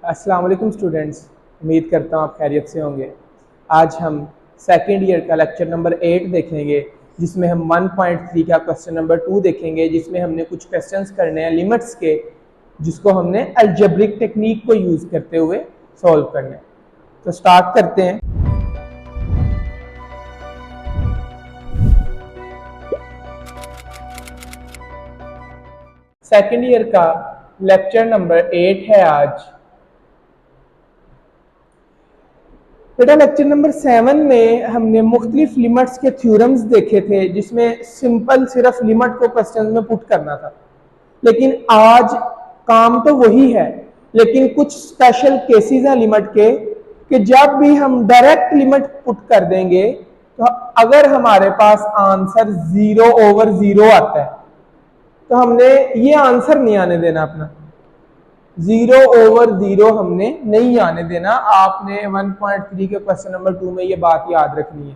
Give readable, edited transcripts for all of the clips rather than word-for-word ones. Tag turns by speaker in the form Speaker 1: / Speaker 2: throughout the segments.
Speaker 1: अस्सलाम वालेकुम स्टूडेंट्स, उम्मीद करता हूँ आप खैरियत से होंगे। आज हम सेकेंड ईयर का लेक्चर नंबर 8 देखेंगे, जिसमें हम 1.3 का क्वेश्चन नंबर 2 देखेंगे, जिसमें हमने कुछ क्वेश्चंस करने हैं लिमिट्स के, जिसको हमने अलजेब्रिक टेक्निक को यूज़ करते हुए सॉल्व करना है। तो स्टार्ट करते हैं। सेकेंड ईयर का लेक्चर नंबर 8 है आज। बेटा लेक्चर नंबर 7 में हमने मुख्तलिफ लिमिट्स के थ्योरम्स देखे थे, जिसमें सिंपल सिर्फ लिमिट को क्वेश्चन में पुट करना था। लेकिन आज काम तो वही है, लेकिन कुछ स्पेशल केसेस हैं लिमिट के कि जब भी हम डायरेक्ट लिमिट पुट कर देंगे तो अगर हमारे पास आंसर 0/0 आता है तो हमने ये आंसर नहीं आने देना, अपना 0/0 हमने नहीं आने देना। आपने 1.3 के क्वेश्चन नंबर 2 में ये बात याद रखनी है।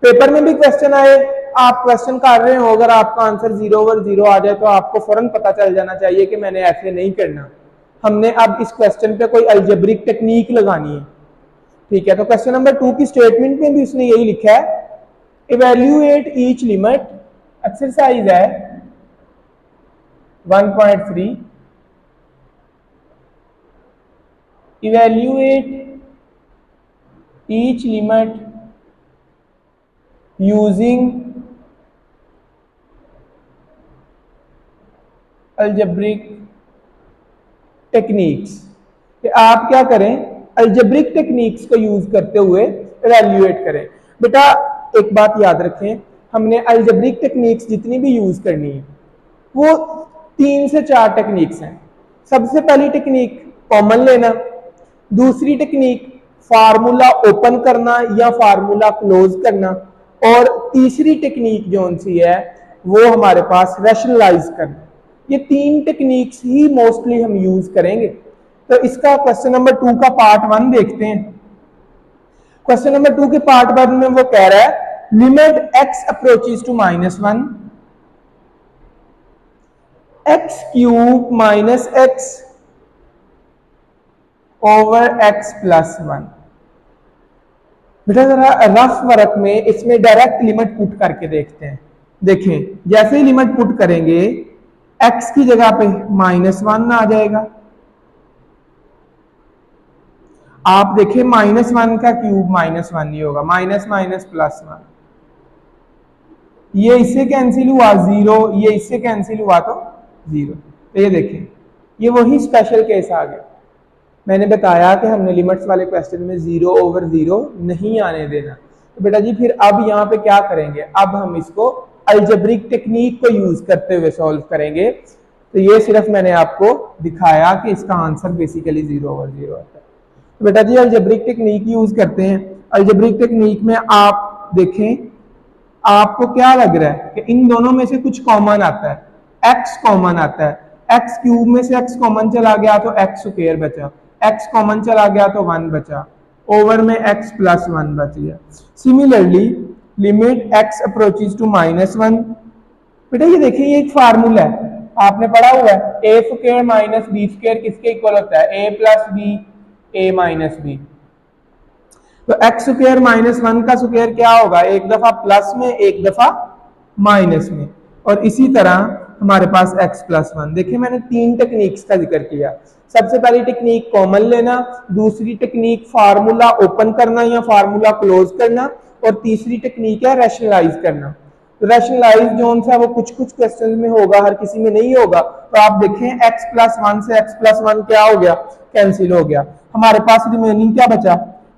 Speaker 1: पेपर में भी क्वेश्चन आए, आप क्वेश्चन कर रहे हो, अगर आपका आंसर 0/0 आ जाए तो आपको फौरन पता चल जाना चाहिए कि मैंने ऐसे नहीं करना, हमने अब इस क्वेश्चन पे कोई अलजेब्रिक टेक्निक लगानी है। ठीक है, तो क्वेश्चन नंबर 2 की स्टेटमेंट में भी उसने यही लिखा है, इवेल्युएट ईच लिमिट। एक्सरसाइज है 1.3, evaluate each limit using algebraic techniques। कि आप क्या करें, अलजेब्रिक टेक्निक्स को यूज करते हुए इवैल्यूएट करें। बेटा एक बात याद रखें, हमने अलजेब्रिक टेक्निक्स जितनी भी यूज करनी है वो 3 से 4 टेक्निक्स हैं। सबसे पहली टेक्निक कॉमन लेना, दूसरी टेक्निक फार्मूला ओपन करना या फार्मूला क्लोज करना, और तीसरी टेक्निक जो सी है वो हमारे पास रैशनलाइज करना। ये 3 टेक्निक्स ही मोस्टली हम यूज करेंगे। तो इसका क्वेश्चन नंबर 2 का पार्ट 1 देखते हैं। क्वेश्चन नंबर 2 के पार्ट 1 में वो कह रहा है, limit x approaches to -1 x³ minus x over x plus 1। बेटा जरा रफ वर्क में इसमें डायरेक्ट लिमिट पुट करके देखते हैं। देखें, जैसे ही लिमिट पुट करेंगे x की जगह पे -1 आ जाएगा। आप देखें -1 का क्यूब -1 नहीं होगा, माइनस माइनस प्लस 1, ये इससे कैंसिल हुआ 0, ये इससे कैंसिल हुआ तो 0। तो ये देखें, ये वही स्पेशल केस आ गया। मैंने बताया कि हमने लिमिट्स वाले क्वेश्चन में 0/0 नहीं आने देना। तो बेटा जी फिर अब यहाँ पे क्या करेंगे, अब हम इसको अलजेब्रिक टेक्निक को यूज करते हुए सॉल्व करेंगे। तो ये सिर्फ मैंने आपको दिखाया कि इसका आंसर बेसिकली 0/0 आता है। तो बेटा जी अलजेब्रिक टेक्निक यूज करते हैं। अलजेब्रिक टेक्निक में आप देखें, आपको क्या लग रहा है कि इन दोनों में से कुछ कॉमन आता है, x कॉमन आता है। x³ में से x कॉमन चला गया तो x² बचा, x कॉमन चला गया तो 1 बचा, ओवर में x प्लस 1 बच गया। Similarly limit x approaches to -1। बेटा ये देखिए, ये एक फार्मूला है, आपने पढ़ा हुआ है, a² माइनस b² किसके इक्वल होता है, a plus b a minus b। तो x² -1 का स्क्वायर क्या होगा, एक दफा प्लस में एक दफा माइनस में, और इसी तरह हमारे पास x प्लस 1। देखिए मैंने 3 टेक्निक्स का जिक्र किया। सबसे पहली टेक्निक कॉमन लेना, दूसरी टेक्निक फार्मूला ओपन करना या फार्मूला क्लोज करना, और तीसरी टेक्निक है रैशनलाइज करना। तो रैशनलाइज जो सा वो कुछ कुछ क्वेश्चन में होगा, हर किसी में नहीं होगा। तो आप देखें x प्लस 1 से x प्लस 1 क्या हो गया, कैंसिल हो गया। हमारे पास रिमेनिंग क्या बचा,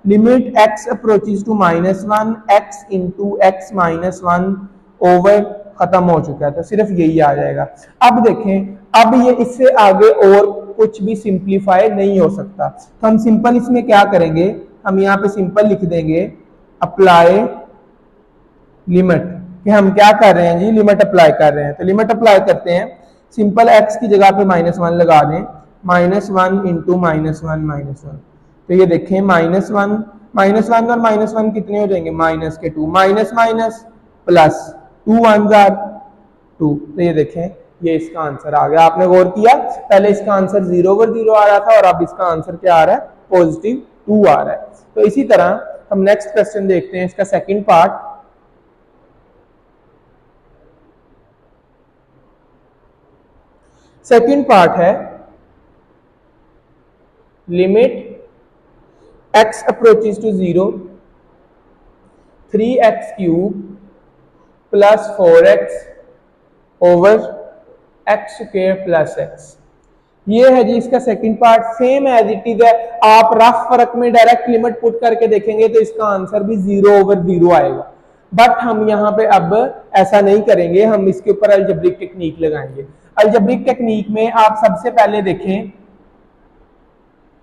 Speaker 1: limit x approaches to -1 x into x minus 1 over, खत्म हो चुका है। तो सिर्फ यही आ जाएगा। अब देखें, अब ये इससे आगे और कुछ भी सिंप्लीफाई नहीं हो सकता। तो हम सिंपल इसमें क्या करेंगे, हम यहाँ पे सिंपल लिख देंगे अप्लाई लिमिट, कि हम क्या कर रहे हैं जी, लिमिट अप्लाई कर रहे हैं। तो लिमिट अप्लाई करते हैं, सिंपल x की जगह पे -1 लगा दें, -1 इंटू -1 तो ये देखें -1 और -1 कितने हो जाएंगे, -2, माइनस माइनस प्लस 2 1 2। तो ये देखें ये इसका आंसर आ गया। आपने गौर किया, पहले इसका आंसर 0/0 आ रहा था और अब इसका आंसर क्या आ रहा है, +2 आ रहा है। तो इसी तरह हम नेक्स्ट क्वेश्चन देखते हैं, इसका सेकंड पार्ट। सेकंड पार्ट है limit x approaches to 0 3x³ + 4x over x² + x। ये है जी इसका second part. Same as it is है, आप रफ फर्क में डायरेक्ट लिमिट पुट करके देखेंगे तो इसका आंसर भी 0/0 आएगा। बट हम यहाँ पे अब ऐसा नहीं करेंगे, हम इसके ऊपर अलजेब्रिक टेक्निक लगाएंगे। अलजेब्रिक टेक्निक में आप सबसे पहले देखें,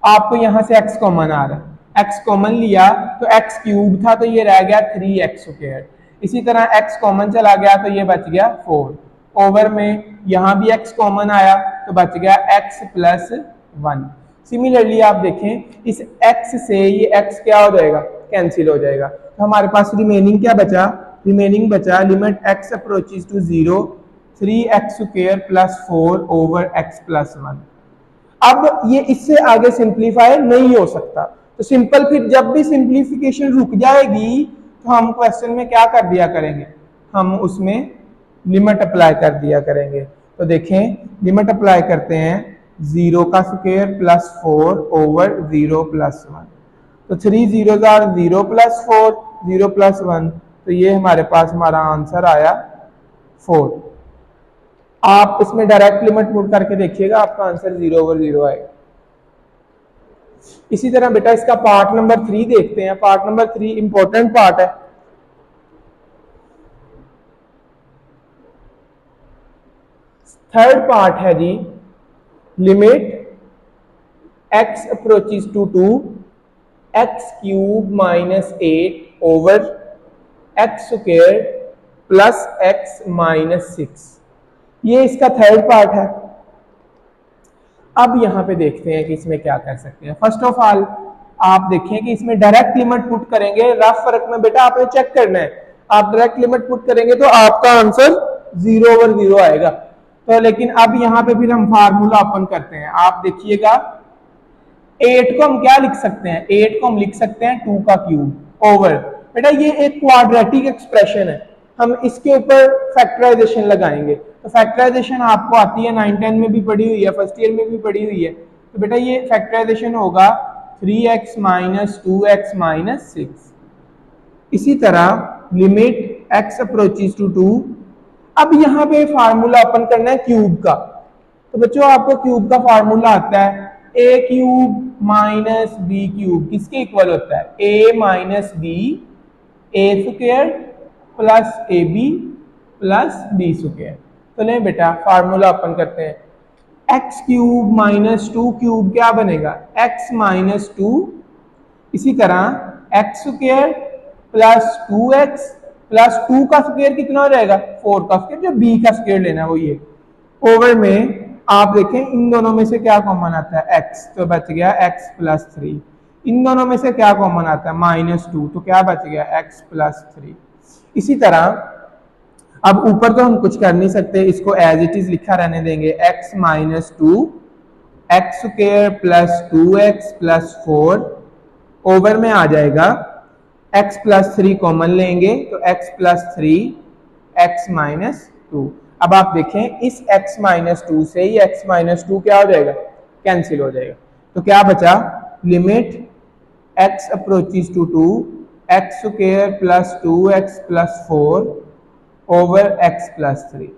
Speaker 1: आपको यहां से x कॉमन आ रहा है, x कॉमन लिया तो x³ था तो ये रह गया 3x²। इसी तरह x कॉमन चला गया तो ये बच गया 4 ओवर में, यहां भी x कॉमन आया तो बच गया x + 1। सिमिलरली आप देखें इस x से ये x क्या हो जाएगा, कैंसिल हो जाएगा। तो हमारे पास रिमेनिंग क्या बचा, रिमेनिंग बचा limit x approaches to 0 3x² + 4 over x + 1। अब ये इससे आगे सिंप्लीफाई नहीं हो सकता, तो सिंपल फिर जब भी सिंप्लीफिकेशन रुक जाएगी तो हम क्वेश्चन में क्या कर दिया करेंगे, हम उसमें लिमिट अप्लाई कर दिया करेंगे। तो देखें लिमिट अप्लाई करते हैं 0 का स्क्वायर + 4 ओवर 0 + 1। तो 3 0 0 + 4 0 + 1, तो ये हमारे पास हमारा आंसर आया 4। आप इसमें डायरेक्ट लिमिट पुट करके देखिएगा, आपका आंसर 0/0 आएगा। इसी तरह बेटा इसका पार्ट नंबर 3 देखते हैं। पार्ट नंबर 3 इंपॉर्टेंट पार्ट है। थर्ड पार्ट है जी limit x approaches to 2 x³ - 8 over x² + x - 6। ये इसका थर्ड पार्ट है। अब यहां पे देखते हैं कि इसमें क्या कर सकते हैं। फर्स्ट ऑफ ऑल आप देखें कि इसमें डायरेक्ट लिमिट पुट करेंगे, रफ फर्क में बेटा आपने चेक करना है, आप डायरेक्ट लिमिट पुट करेंगे तो आपका आंसर 0/0 आएगा। तो लेकिन अब यहां पे फिर हम फार्मूला ओपन करते हैं। आप देखिएगा 8 को हम क्या लिख सकते हैं, 8 को हम लिख सकते हैं 2 का क्यूब ओवर, बेटा ये एक क्वाड्रेटिक एक्सप्रेशन है, हम इसके ऊपर फैक्टराइजेशन लगाएंगे। तो फैक्टराइजेशन आपको आती है, 9-10 में भी पढ़ी हुई है, फर्स्ट ईयर में भी पढ़ी हुई है। तो बेटा ये फैक्टराइजेशन होगा 3x - 2x - 6। इसी तरह लिमिट x अप्रोचेस टू 2। अब यहां पे फार्मूला ओपन करना है क्यूब का। तो बच्चों आपको क्यूब का फार्मूला आता है a³ - b³ किसके इक्वल होता है, a - b a² + ab + b²। तो नहीं बेटा फार्मूला ओपन करते हैं, x³ - 2³ क्या बनेगा, x - 2। इसी तरह x² + 2x + 2 का स्क्वायर कितना हो जाएगा, 4 का स्क्वायर, जो b का स्क्वायर लेना है वो ये ओवर में। आप देखें इन दोनों में से क्या कॉमन आता है, x, तो बच गया x + 3। इन दोनों में से क्या कॉमन आता है, -2, तो क्या बच गया, x + 3। इसी तरह अब ऊपर तो हम कुछ कर नहीं सकते, इसको एज इट इज लिखा रहने देंगे, x - 2 x² + 2x + 4 ओवर में आ जाएगा x + 3 कॉमन लेंगे तो x + 3 x - 2। अब आप देखें इस x - 2 से ही x - 2 क्या हो जाएगा, कैंसिल हो जाएगा। तो क्या बचा, limit x approaches to 2 x² + 2x + 4 over x + 3।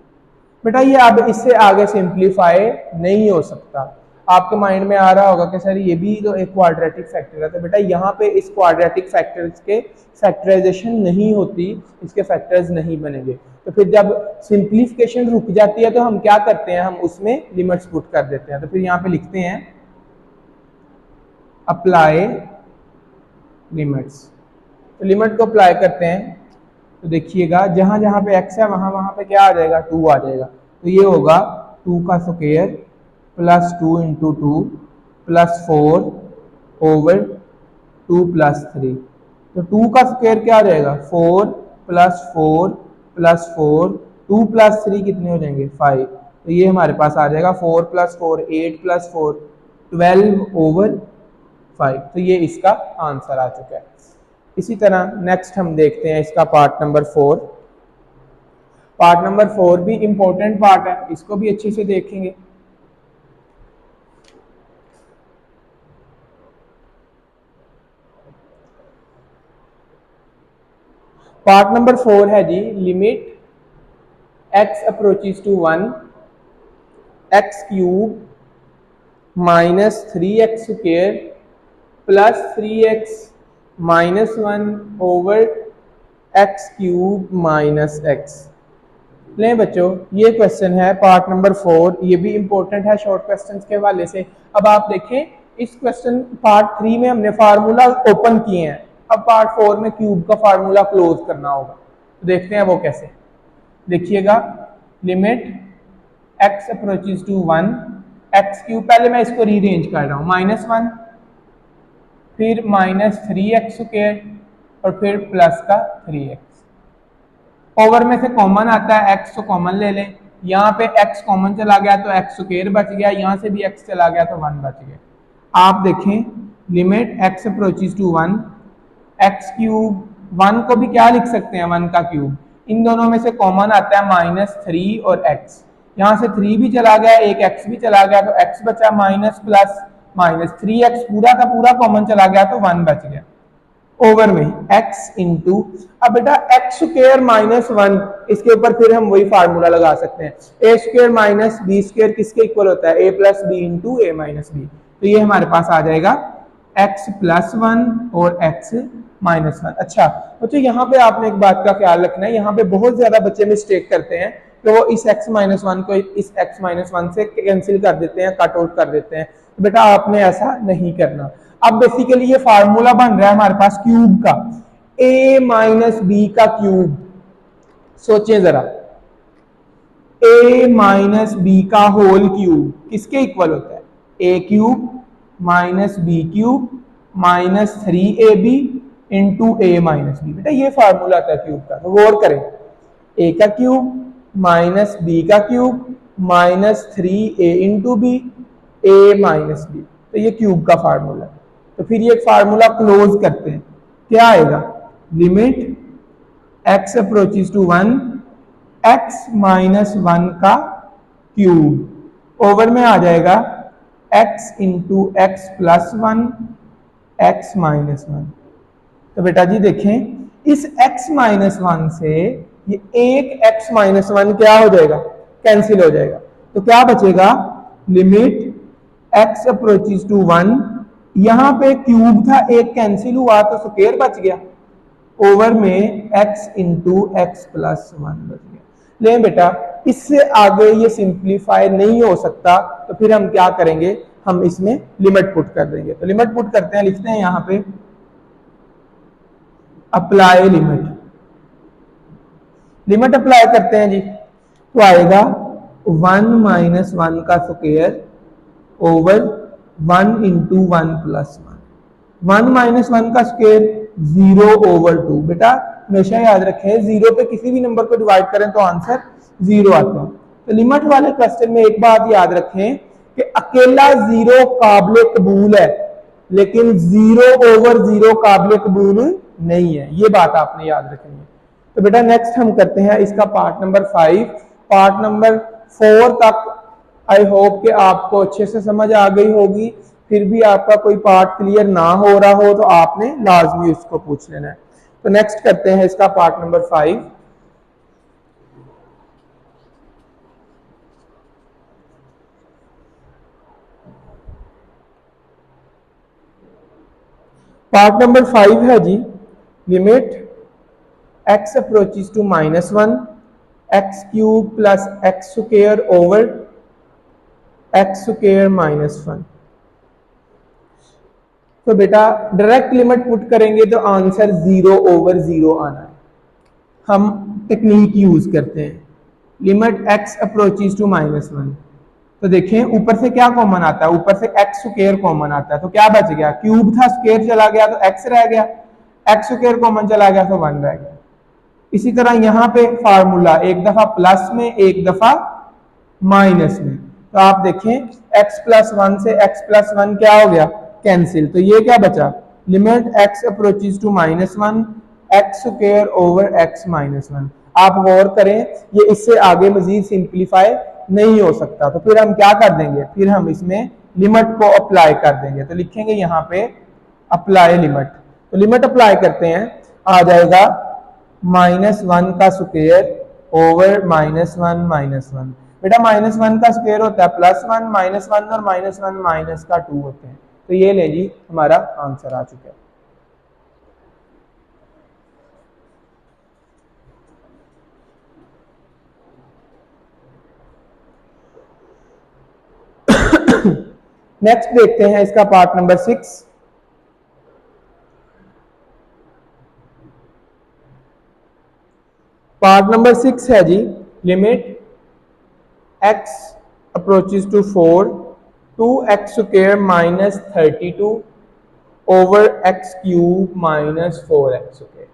Speaker 1: बेटा ये अब इससे आगे सिंप्लीफाई नहीं हो सकता। आपके माइंड में आ रहा होगा कि सर ये भी तो एक क्वाड्रेटिक फैक्टर है, तो बेटा यहाँ पे इस क्वाड्रेटिक फैक्टर्स के फैक्टराइजेशन नहीं होती, इसके फैक्टर्स नहीं बनेंगे। तो फिर जब सिंप्लीफिकेशन रुक जाती है तो हम क्या करते हैं, हम उसमें लिमिट्स पुट कर देते हैं। तो फिर यहाँ पे लिखते हैं अप्लाई लिमिट्स। तो लिमिट को अप्लाई करते हैं तो देखिएगा जहां जहां पे x है वहां वहां पे क्या आ जाएगा, 2 आ जाएगा। तो ये होगा 2 का स्क्वायर + 2 × 2 + 4 ओवर 2 + 3। तो 2 का स्क्वायर क्या आ जाएगा, 4 + 4 + 4 2 + 3 कितने हो जाएंगे, 5। तो ये हमारे पास आ जाएगा 4 + 4 8 + 4 12/5। तो ये इसका आंसर आ चुका है। इसी तरह नेक्स्ट हम देखते हैं इसका पार्ट नंबर 4। पार्ट नंबर 4 भी इंपॉर्टेंट पार्ट है, इसको भी अच्छे से देखेंगे। पार्ट नंबर 4 है जी, limit x approaches to 1 x³ - 3x² + 3x - 1 x³ - x। ले बच्चों, ये क्वेश्चन है पार्ट नंबर 4, ये भी इंपॉर्टेंट है शॉर्ट क्वेश्चंस के हवाले से। अब आप देखें, इस क्वेश्चन पार्ट 3 में हमने फार्मूला ओपन किए हैं, अब पार्ट 4 में क्यूब का फार्मूला क्लोज करना होगा। तो देखते हैं वो कैसे। देखिएगा, limit x approaches to 1 x³, पहले मैं इसको रीअरेंज कर रहा हूँ, -1 फिर -3x² और फिर प्लस का 3x। ओवर में से कॉमन आता है x, तो कॉमन ले लें। यहाँ पे x कॉमन चला गया तो x² बच गया, यहाँ से भी x चला गया तो 1 बच गया। आप देखें, limit x approaches to 1 x³, 1 को भी क्या लिख सकते हैं, 1 का क्यूब। इन दोनों में से कॉमन आता है -3 और x, यहाँ से 3 भी चला गया, एक x भी चला गया तो x बचा, माइनस प्लस -3x पूरा का पूरा कॉमन चला गया तो 1 बच गया। ओवर में x इंटू, अब बेटा x² - 1, इसके ऊपर फिर हम वही फार्मूला लगा सकते हैं, a² - b² किसके इक्वल होता है, a + b into a - b। तो ये हमारे पास आ जाएगा x + 1 और x - 1। अच्छा बच्चों, यहाँ पे आपने एक बात का ख्याल रखना है, यहाँ पे बहुत ज्यादा बच्चे मिस्टेक करते हैं कि वो इस x - 1 को इस x - 1 से कैंसिल कर देते हैं, कट आउट कर देते हैं। तो बेटा आपने ऐसा नहीं करना। अब बेसिकली ये फार्मूला बन रहा है हमारे पास क्यूब का, a - b का क्यूब। सोचें जरा, a - b का होल क्यूब किसके इक्वल होता है, a³ - b³ - 3ab into a - b। बेटा ये फार्मूला था क्यूब का, तो गौर करें, a का क्यूब माइनस b का cube -3a into b a - b। तो ये क्यूब का फार्मूला है। तो फिर ये फार्मूला क्लोज करते हैं, क्या आएगा, limit x approaches to 1 x - 1 का क्यूब, ओवर में आ जाएगा x इंटू x + 1 x - 1। तो बेटा जी देखें, इस x - 1 से ये एक x - 1 क्या हो जाएगा, कैंसिल हो जाएगा। तो क्या बचेगा, लिमिट x अप्रोचेस टू 1, यहां पे क्यूब था, एक कैंसिल हुआ तो स्क्वायर बच गया, ओवर में x इंटू x + 1 बच गया। ले बेटा, इससे आगे ये सिंप्लीफाई नहीं हो सकता, तो फिर हम क्या करेंगे, हम इसमें लिमिट पुट कर देंगे। तो लिमिट पुट करते हैं, लिखते हैं यहां पे अप्लाई लिमिट। लिमिट अप्लाई करते हैं जी, तो आएगा 1 - 1 का स्क्वायर ओवर 1 इंटू 1 + 1। 1 - 1 का स्क्वायर 0/2। बेटा हमेशा याद रखें, 0 पे किसी भी नंबर को डिवाइड करें तो आंसर 0 आता है। तो लिमिट वाले क्वेश्चन में एक बात याद रखें कि अकेला 0 काबिल कबूल है, लेकिन 0/0 काबिल कबूल नहीं है, ये बात आपने याद रखनी है। तो बेटा नेक्स्ट हम करते हैं इसका पार्ट नंबर 5। पार्ट नंबर 4 तक आई होप कि आपको अच्छे से समझ आ गई होगी। फिर भी आपका कोई पार्ट क्लियर ना हो रहा हो तो आपने लाजमी उसको पूछ लेना है। तो नेक्स्ट करते हैं इसका पार्ट नंबर 5। पार्ट नंबर 5 है जी, limit x approaches to -1 x³ + x² over x² - 1। तो बेटा डायरेक्ट लिमिट पुट करेंगे तो आंसर 0/0 आना है। हम टेक्निक यूज करते हैं, लिमिट x अप्रोचेस टू -1। तो देखें ऊपर से क्या कॉमन आता है, ऊपर से x² कॉमन आता है, तो क्या बच गया, क्यूब था स्क्वायर चला गया तो x रह गया, x² कॉमन चला गया तो 1 रह गया। इसी तरह यहां पे फार्मूला एक दफा प्लस में एक दफा माइनस में। तो आप देखें x प्लस वन से x प्लस वन क्या हो गया, कैंसिल। तो ये क्या बचा, limit x approaches to minus one x square over x minus one. आप गौर करें, ये इससे आगे मजीद सिंप्लीफाई नहीं हो सकता। तो फिर हम क्या कर देंगे, फिर हम इसमें लिमिट को अप्लाई कर देंगे। तो लिखेंगे यहाँ पे अप्लाई लिमिट। तो लिमिट अप्लाई करते हैं, आ जाएगा माइनस वन का स्क्वायर ओवर माइनस वन। बेटा माइनस वन का स्क्वायर होता है प्लस वन, माइनस वन और माइनस वन माइनस का टू होते हैं। तो ये ले जी हमारा आंसर आ चुका है। नेक्स्ट देखते हैं इसका पार्ट नंबर 6। पार्ट नंबर 6 है जी, limit x approaches to 4 2x square minus 32 over x cube minus 4x square.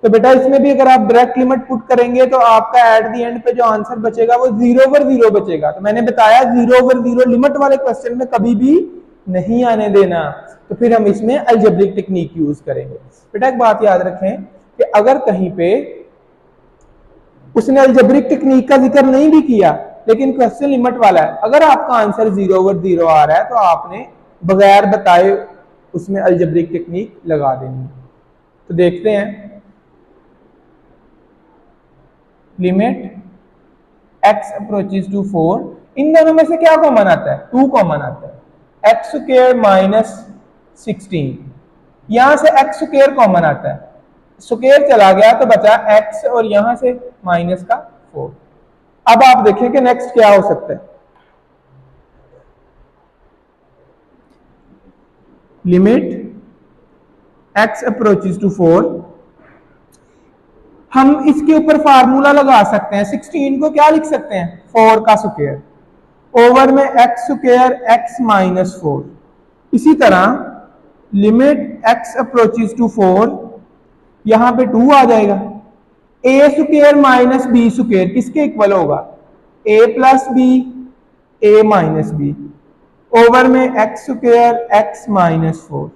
Speaker 1: तो बेटा इसमें भी अगर आप डायरेक्ट लिमिट पुट करेंगे तो आपका एट द एंड पे जो आंसर बचेगा वो 0/0 बचेगा। तो मैंने बताया 0/0 लिमिट वाले क्वेश्चन में कभी भी नहीं आने देना। तो फिर हम इसमें अलजेब्रिक टेक्निक यूज करेंगे। बेटा एक बात याद रखें कि अगर कहीं पे उसने अलजेब्रिक टेक्निक का जिक्र नहीं भी किया लेकिन क्वेश्चन लिमिट वाला है, अगर आपका आंसर 0/0 आ रहा है तो आपने बगैर बताए उसमें अलजेब्रिक टेक्निक लगा देनी है। तो देखते हैं, लिमिट x अप्रोचेस टू 4, इन दोनों में से क्या कॉमन आता है, 2 कॉमन आता है, x स्क्वायर माइनस 16, यहां से x स्क्वायर कॉमन आता है, स्क्वायर चला गया तो बचा x और यहां से माइनस का 4। अब आप देखें कि नेक्स्ट क्या हो सकता है, लिमिट x अप्रोचेस टू 4, हम इसके ऊपर फार्मूला लगा सकते हैं। 16 को क्या लिख सकते हैं, 4 का स्क्वायर ओवर में x स्क्वायर x माइनस 4। इसी तरह लिमिट x अप्रोचेस टू 4, यहां पे 2 आ जाएगा, a square minus b square किसके इक्वल होगा, a plus b a minus b over में x स्क्वायर x माइनस 4।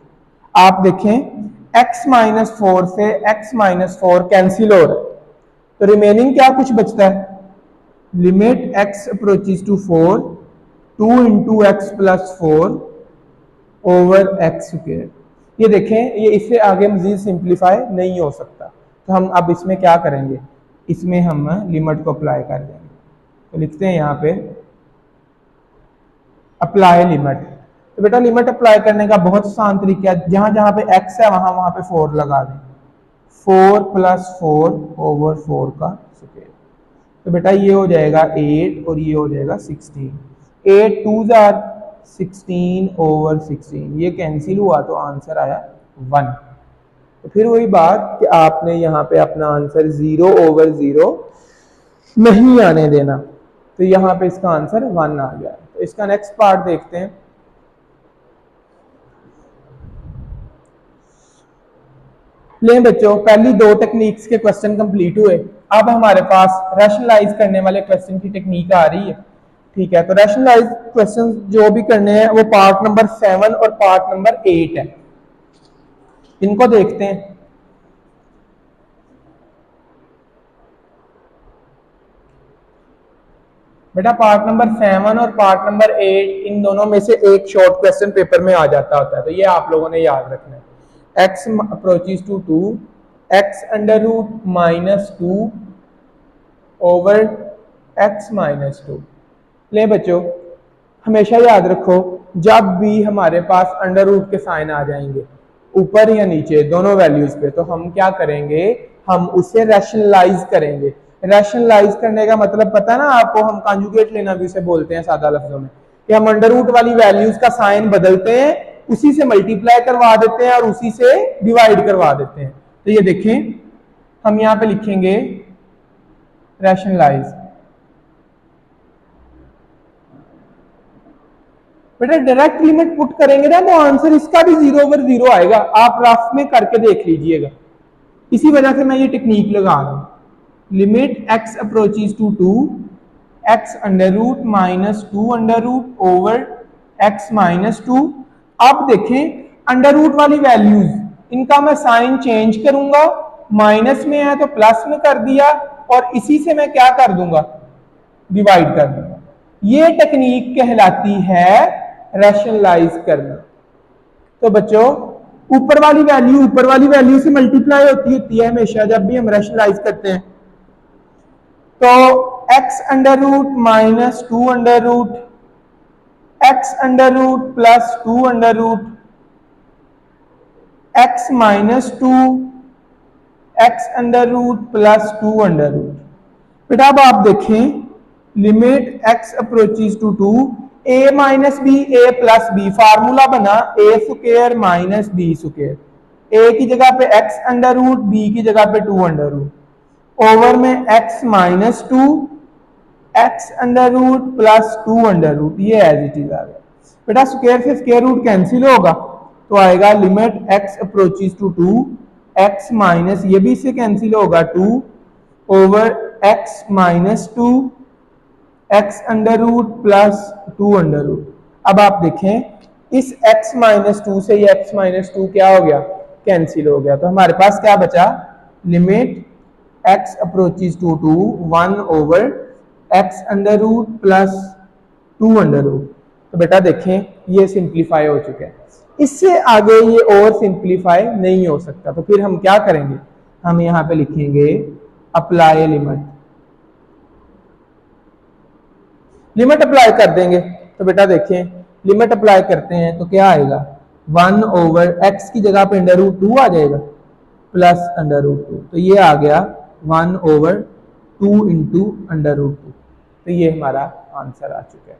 Speaker 1: आप देखें x माइनस 4 से x माइनस 4 कैंसिल हो रहा है, तो रिमेनिंग क्या कुछ बचता है, limit x approaches to 4 2 into x plus 4 over x square. ये देखें, ये इससे आगे मजीद सिंप्लीफाई नहीं हो सकता। तो हम अब इसमें क्या करेंगे, इसमें हम लिमिट को अप्लाई कर देंगे। तो लिखते हैं यहाँ पे अप्लाई लिमिट। तो बेटा लिमिट अप्लाई करने का बहुत आसान तरीका है, जहां जहां पे x है वहां वहां पे 4 लगा दें, 4 प्लस 4 ओवर 4 का स्क्वायर। तो बेटा ये हो जाएगा 8 और ये हो जाएगा 16, 8 2 जार 16 ओवर 16, ये कैंसिल हुआ तो आंसर आया 1। तो फिर वही बात कि आपने यहाँ पे अपना आंसर 0/0 नहीं आने देना। तो यहाँ पे इसका आंसर 1 आ गया। तो इसका नेक्स्ट पार्ट देखते हैं। ले बच्चों, पहली 2 टेक्निक्स के क्वेश्चन कंप्लीट हुए। अब हमारे पास रैशनलाइज करने वाले क्वेश्चन की टेक्निक आ रही है। ठीक है, तो रैशनलाइज क्वेश्चन जो भी करने हैं वो पार्ट नंबर 7 और पार्ट नंबर 8 है, इनको देखते हैं। बेटा पार्ट नंबर 7 और पार्ट नंबर 8 इन दोनों में से एक शॉर्ट क्वेश्चन पेपर में आ जाता होता है, तो ये आप लोगों ने याद रखना है। x approaches to 2 x under root minus 2 over x minus 2। ले बच्चों, हमेशा याद रखो जब भी हमारे पास अंडर रूट के साइन आ जाएंगे ऊपर या नीचे दोनों वैल्यूज पे, तो हम क्या करेंगे, हम उसे रैशनलाइज करेंगे। रैशनलाइज करने का मतलब पता है ना आपको, हम कॉन्जुगेट लेना भी उसे बोलते हैं सादा लफ्जों में, कि हम अंडर रूट वाली वैल्यूज का साइन बदलते हैं, उसी से मल्टीप्लाई करवा देते हैं और उसी से डिवाइड करवा देते हैं। तो ये देखें, हम यहाँ पे लिखेंगे रैशनलाइज। बेटा डायरेक्ट लिमिट पुट करेंगे ना तो आंसर इसका भी 0/0 आएगा। आप रफ में करके देख लीजिएगा, इसी वजह से मैं ये टेक्निक लगा रहा हूं। Limit x approaches to 2 x under root minus 2 under root over x minus 2। अब देखें अंडर रूट वाली वैल्यूज, इनका मैं साइन चेंज करूंगा, माइनस में है तो प्लस में कर दिया, और इसी से मैं क्या कर दूंगा, डिवाइड कर दूंगा। ये टेक्निक कहलाती है रैशनलाइज करना। तो बच्चों ऊपर वाली वैल्यू से मल्टीप्लाई होती है हमेशा जब भी हम रैशनलाइज करते हैं। तो x under root minus 2 under root x under root plus 2 under root x minus 2 x under root plus 2 under root. बेटा अब आप देखें limit x approaches to 2 a minus b a plus b, formula बना a square minus b square, a की जगह पे x under root, b की जगह पे 2 अंडर रूट, ओवर में x minus 2 x under root plus 2 under root, ये as it is आ गया। बेटा स्क्वायर से स्क्वायर रूट कैंसिल होगा तो आएगा limit x approaches to 2 x minus, ये भी इससे कैंसिल होगा 2 over x minus 2 x under root plus 2 under root. अब आप देखें इस x माइनस 2 से ये x माइनस 2 क्या हो गया, कैंसिल हो गया। तो हमारे पास क्या बचा, limit x approaches to 2 1 over x under root plus 2 under root. तो बेटा देखें ये सिंप्लीफाई हो चुका है, इससे आगे ये और सिंप्लीफाई नहीं हो सकता। तो फिर हम क्या करेंगे, हम यहां पे लिखेंगे अप्लाई लिमिट, लिमिट अप्लाई कर देंगे। तो बेटा देखें लिमिट अप्लाई करते हैं तो क्या आएगा, 1 ओवर x की जगह पे अंडर रूट 2 आ जाएगा प्लस अंडर रूट 2, तो ये आ गया 1 ओवर 2 इंटू अंडर रूट 2। तो ये हमारा आंसर आ चुका है।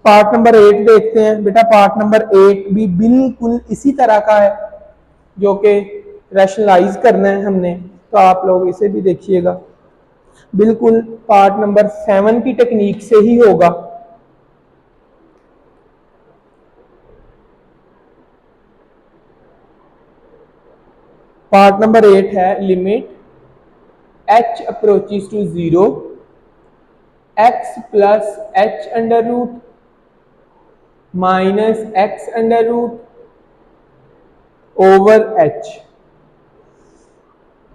Speaker 1: पार्ट नंबर 8 देखते हैं। बेटा पार्ट नंबर 8 भी बिल्कुल इसी तरह का है, जो कि रैशनलाइज करना है हमने, तो आप लोग इसे भी देखिएगा, बिल्कुल पार्ट नंबर 7 की टेक्निक से ही होगा। पार्ट नंबर 8 है limit h approaches to 0 x plus h under root minus x under root over h।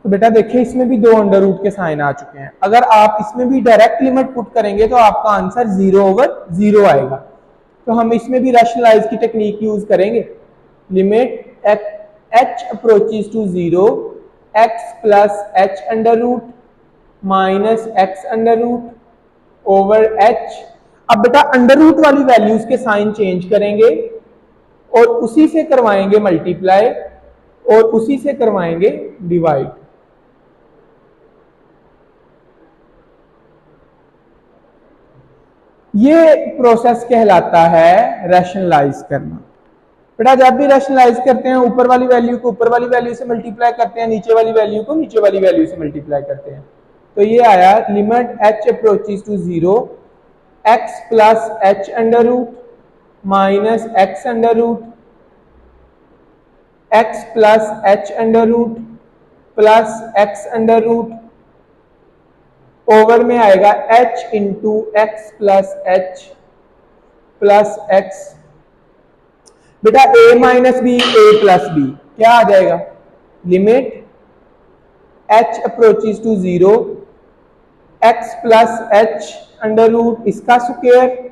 Speaker 1: तो बेटा देखिए इसमें भी 2 अंडर रूट के साइन आ चुके हैं। अगर आप इसमें भी डायरेक्ट लिमिट पुट करेंगे तो आपका आंसर 0 ओवर 0 आएगा। तो हम इसमें भी रैशनलाइज की टेक्निक यूज करेंगे। Limit h approaches to 0 x plus h under root minus x under root over h। अब बेटा अंडर रूट वाली वैल्यूज के साइन चेंज करेंगे और उसी से करवाएंगे मल्टीप्लाई और उसी से करवाएंगे डिवाइड। ये प्रोसेस कहलाता है रैशनलाइज करना। बेटा जब भी रैशनलाइज करते हैं ऊपर वाली वैल्यू को ऊपर वाली वैल्यू से मल्टीप्लाई करते हैं, नीचे वाली वैल्यू को नीचे वाली वैल्यू से मल्टीप्लाई करते हैं। तो ये आया limit h approaches to 0 x plus h under root minus x under root x plus h under root plus x under root over में आएगा h into x plus h plus x। बेटा a minus b a plus b क्या आ जाएगा, limit h approaches to 0 x plus h under root इसका square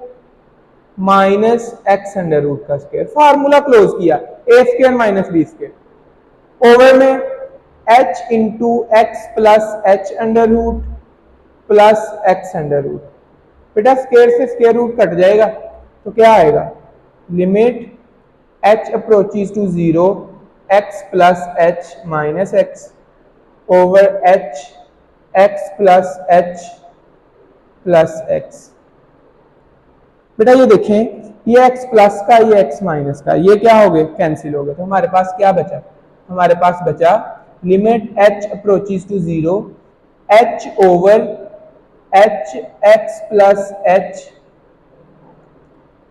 Speaker 1: minus x under root का square, formula close किया a square minus b square over में h into x plus h under root plus x under root. बेटा square से square root cut जाएगा तो क्या आएगा, limit h approaches to 0 x plus h minus x over h x plus h plus x। बेटा ये देखें ये x प्लस का ये x माइनस का ये क्या हो गए, कैंसिल हो गए। तो हमारे पास क्या बचा, हमारे पास बचा limit h approaches to 0 h over h x plus h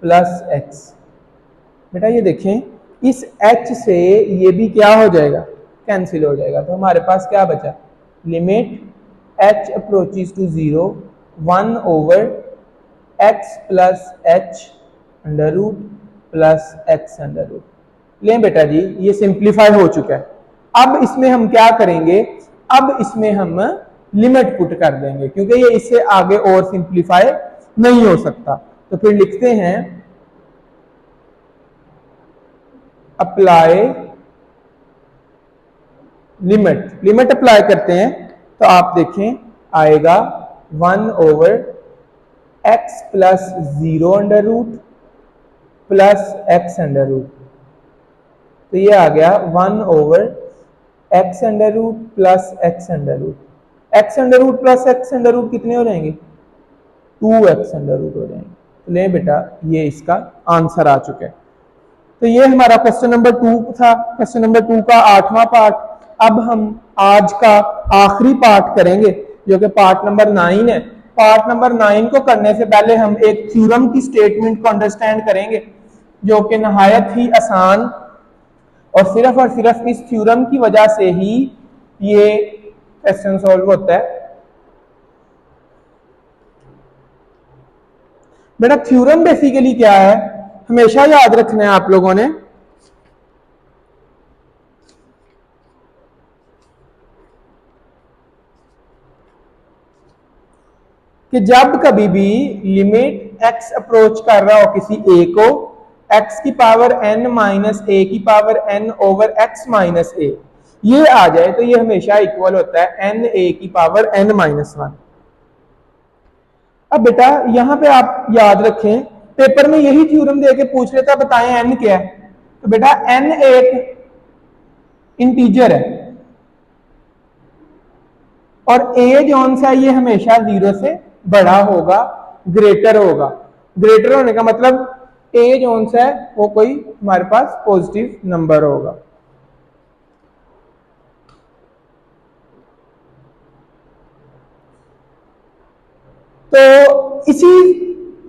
Speaker 1: plus x। बेटा ये देखें इस h से ये भी क्या हो जाएगा, कैंसिल हो जाएगा। तो हमारे पास क्या बचा, limit h approaches to 0 1 over x plus h under root plus x under root. लें बेटा जी, ये सिंप्लीफाई हो चुका है। अब इसमें हम क्या करेंगे, अब इसमें हम लिमिट पुट कर देंगे क्योंकि ये इससे आगे और सिंप्लीफाई नहीं हो सकता। तो फिर लिखते हैं अप्लाई लिमिट। लिमिट अप्लाई करते हैं तो आप देखें आएगा 1 over x plus 0 under root plus x under root. तो ये आ गया 1 over x under root plus x under root. x under root plus x under root कितने हो जाएंगे, 2x अंडर रूट हो जाएंगे। तो ले बेटा, ये इसका आंसर आ चुका है। तो ये हमारा क्वेश्चन नंबर 2 था, क्वेश्चन नंबर 2 का 8वां पार्ट। अब हम आज का आखिरी पार्ट करेंगे जो कि पार्ट नंबर 9 है। पार्ट नंबर 9 को करने से पहले हम एक थ्योरम की स्टेटमेंट को अंडरस्टैंड करेंगे जो कि नहायत ही आसान और सिर्फ इस थ्योरम की वजह से ही ये क्वेश्चन सॉल्व होता है। बेटा थ्योरम बेसिकली क्या है, हमेशा याद रखना है आप लोगों ने कि जब कभी भी लिमिट x अप्रोच कर रहा हो किसी a को, x की पावर n माइनस a की power n over x minus a ये आ जाए तो ये हमेशा इक्वल होता है n a की पावर n माइनस 1। अब बेटा यहां पे आप याद रखें, पेपर में यही थ्योरम देके पूछ लेता बताएं n क्या है। तो बेटा n एक इंटीजर है और a जौन सा ये हमेशा 0 से बड़ा होगा, ग्रेटर होगा। ग्रेटर होने का मतलब a जौन सा है वो कोई हमारे पास पॉजिटिव नंबर होगा। तो इसी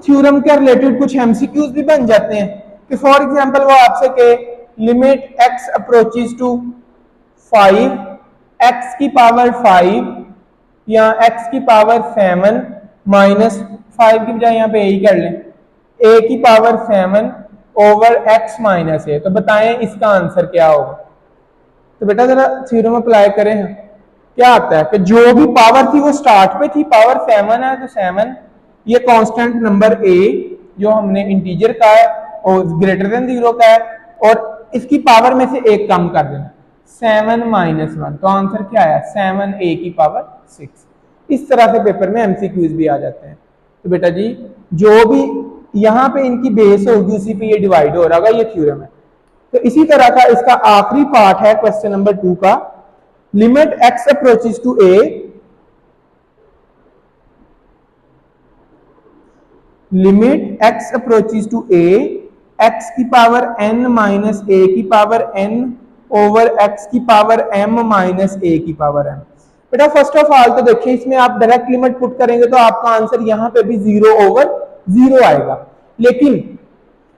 Speaker 1: थ्योरम के रिलेटेड कुछ एमसीक्यूज भी बन जाते हैं कि फॉर एग्जांपल वो आपसे के limit x approaches to 5 x की पावर 5 या x की पावर 7 माइनस 5 की बजाय यहां पे a ही कर लें, a की power 7 over x minus a। तो बताएं इसका आंसर क्या होगा। तो बेटा जरा थ्योरम अप्लाई करें, क्या आता है कि जो भी पावर थी वो स्टार्ट पे थी, पावर 7 है तो 7 ये कांस्टेंट नंबर a जो हमने इंटीजर का है और ग्रेटर देन 0 का है और इसकी पावर में से एक कम कर देना 7 माइनस 1। तो आंसर क्या आया 7a की पावर 6। इस तरह से पेपर में एमसीक्यूज भी आ जाते हैं। तो बेटा जी जो भी यहां पे इनकी बेस होगी उसी पे ये डिवाइड हो रहा होगा, ये थ्योरम है। तो इसी तरह का इसका आखिरी पार्ट है क्वेश्चन नंबर 2 का, limit x approaches to a limit x approaches to a x की पावर n माइनस a की पावर n ओवर x की पावर m माइनस a की पावर m। बेटा फर्स्ट ऑफ ऑल तो देखिए इसमें आप डायरेक्ट लिमिट पुट करेंगे तो आपका आंसर यहां पे भी 0 ओवर 0 आएगा, लेकिन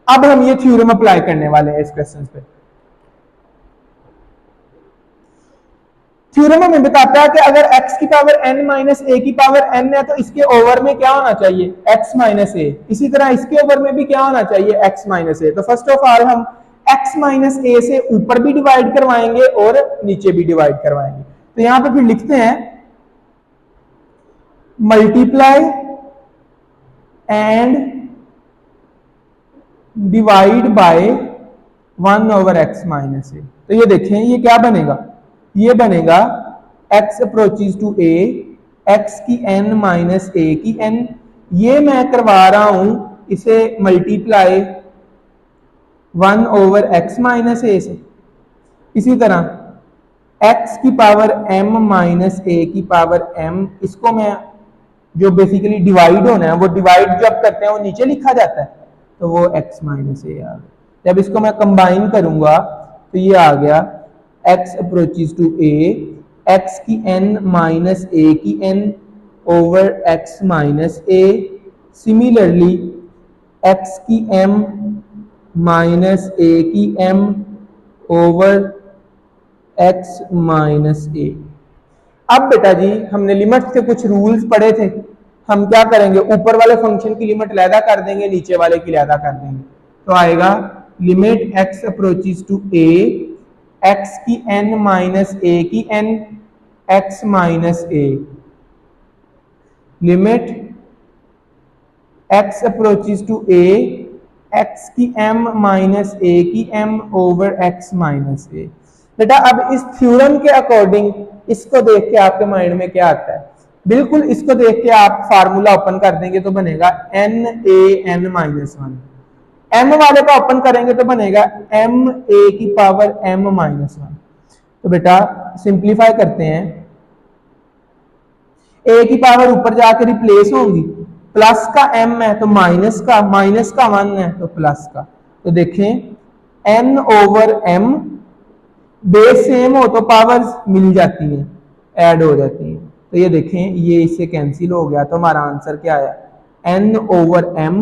Speaker 1: अब हम ये थ्योरम अप्लाई करने वाले हैं इस क्वेश्चन पे। थ्योरम हमें बताता है कि अगर x की पावर n माइनस a की पावर n है तो इसके ओवर में क्या होना चाहिए x माइनस a। इसी तरह इसके ओवर में भी क्या होना चाहिए x माइनस a। तो फर्स्ट ऑफ ऑल हम x माइनस a से ऊपर भी डिवाइड करवाएंगे और नीचे भी डिवाइड करवाएंगे। तो यहां पे फिर लिखते हैं multiply and divide by 1 over x minus a। तो ये देखें ये क्या बनेगा, ये बनेगा x approaches to a x की n माइनस a की n। ये मैं करवा रहा हूं इसे multiply 1 over x minus a से। इसी तरह x की पावर m माइनस a की पावर m, इसको मैं जो बेसिकली डिवाइड होना है वो डिवाइड जब करते हैं वो नीचे लिखा जाता है तो वो x माइनस a आ गया। जब इसको मैं कंबाइन करूंगा तो ये आ गया x approaches to a x की n माइनस a की n over x minus a। Similarly x की m माइनस a की m over x minus a। अब बेटा जी हमने लिमिट के कुछ रूल्स पढ़े थे, हम क्या करेंगे, ऊपर वाले फंक्शन की लिमिट लैदा कर देंगे, नीचे वाले की लैदा कर देंगे। तो आएगा limit x approaches to a, x की n माइनस a की n, x minus a, limit x approaches to a, x की m माइनस a की m over x minus a। बेटा अब इस थ्योरम के अकॉर्डिंग इसको देख के आपके माइंड में क्या आता है, बिल्कुल इसको देख के आप फार्मूला ओपन कर देंगे तो बनेगा n a n minus one. M वाले का ओपन करेंगे तो बनेगा एम ए की पावर एम माइनस वन। तो बेटा सिंप्लीफाई करते हैं, ए की पावर ऊपर जाके रिप्लेस होंगी, प्लस का एम है तो माइनस का वन है तो प्लस का। तो देखें n over m, base same हो तो पावर्स मिल जाती हैं, ऐड हो जाती हैं। तो ये देखें ये इससे कैंसिल हो गया, तो हमारा आंसर क्या आया, एन ओवर एम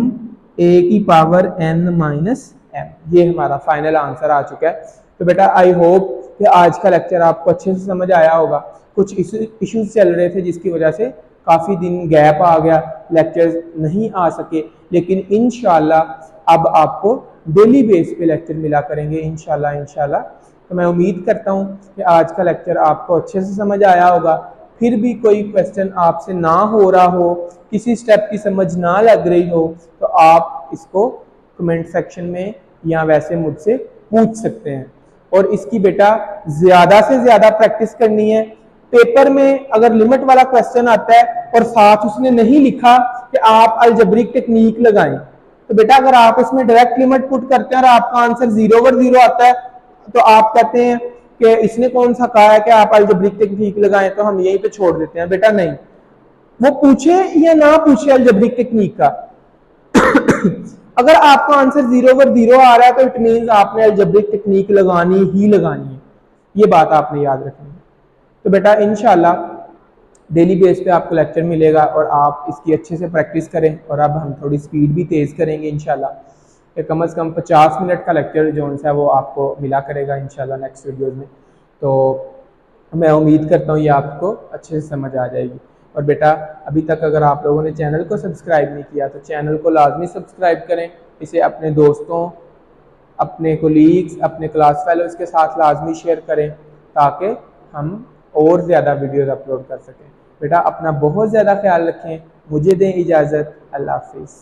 Speaker 1: ए की पावर एन माइनस एम। ये हमारा फाइनल आंसर आ चुका है। तो बेटा आई होप कि आज का लेक्चर आपको अच्छे से समझ आया होगा। कुछ इश्यूज चल रहे थे जिसकी वजह से काफ़ी दिन गैप आ गया, लेक्चर्स नहीं आ सके, लेकिन इंशाल्लाह अब आपको डेली बेस पे लेक्चर मिला करेंगे इंशाल्लाह। तो मैं उम्मीद करता हूँ कि आज का लेक्चर आपको अच्छे से समझ आया होगा। फिर भी कोई क्वेश्चन आपसे ना हो रहा हो, किसी स्टेप की समझ ना लग रही हो, तो आप इसको कमेंट सेक्शन में या वैसे मुझसे पूछ सकते हैं। और इसकी बेटा ज़्यादा से ज़्यादा प्रैक्टिस करनी है। पेपर में अगर लिमिट वाला क्वेश्चन आता है और साथ उसने नहीं लिखा कि आप अलजेब्रिक टेक्निक लगाएं, तो बेटा अगर आप इसमें डायरेक्ट लिमिट पुट करते हैं और आपका आंसर 0/0 आता है, तो आप कहते हैं कि इसने कौन सा कहा है कि आप अलजेब्रिक टेक्निक लगाएं, तो हम यहीं पे छोड़ देते हैं। बेटा नहीं, वो पूछे या ना पूछे अलजेब्रिक टेक्निक का अगर आपका आंसर 0/0 आ रहा है तो इट मींस आपने अलजेब्रिक टेक्निक लगानी ही लगानी है। ये बात आपने याद रखनी है। तो बेटा इंशाल्लाह डेली बेस पे आपको लेक्चर मिलेगा और आप इसकी अच्छे से प्रैक्टिस करें। और अब हम थोड़ी स्पीड भी तेज़ करेंगे इंशाल्लाह, कि कम से कम 50 मिनट का लेक्चर जो है वो आपको मिला करेगा इंशाल्लाह नेक्स्ट वीडियोज़ में। तो मैं उम्मीद करता हूँ ये आपको अच्छे से समझ आ जाएगी। और बेटा अभी तक अगर आप लोगों ने चैनल को सब्सक्राइब नहीं किया तो चैनल को लाजमी सब्सक्राइब करें, इसे अपने दोस्तों, अपने कोलीग्स, अपने क्लास फेलोज़ के साथ लाजमी शेयर करें ताकि हम और ज़्यादा वीडियोज़ अपलोड कर सकें। बेटा अपना बहुत ज़्यादा ख्याल रखें, मुझे दें इजाज़त, अल्लाह हाफिज़।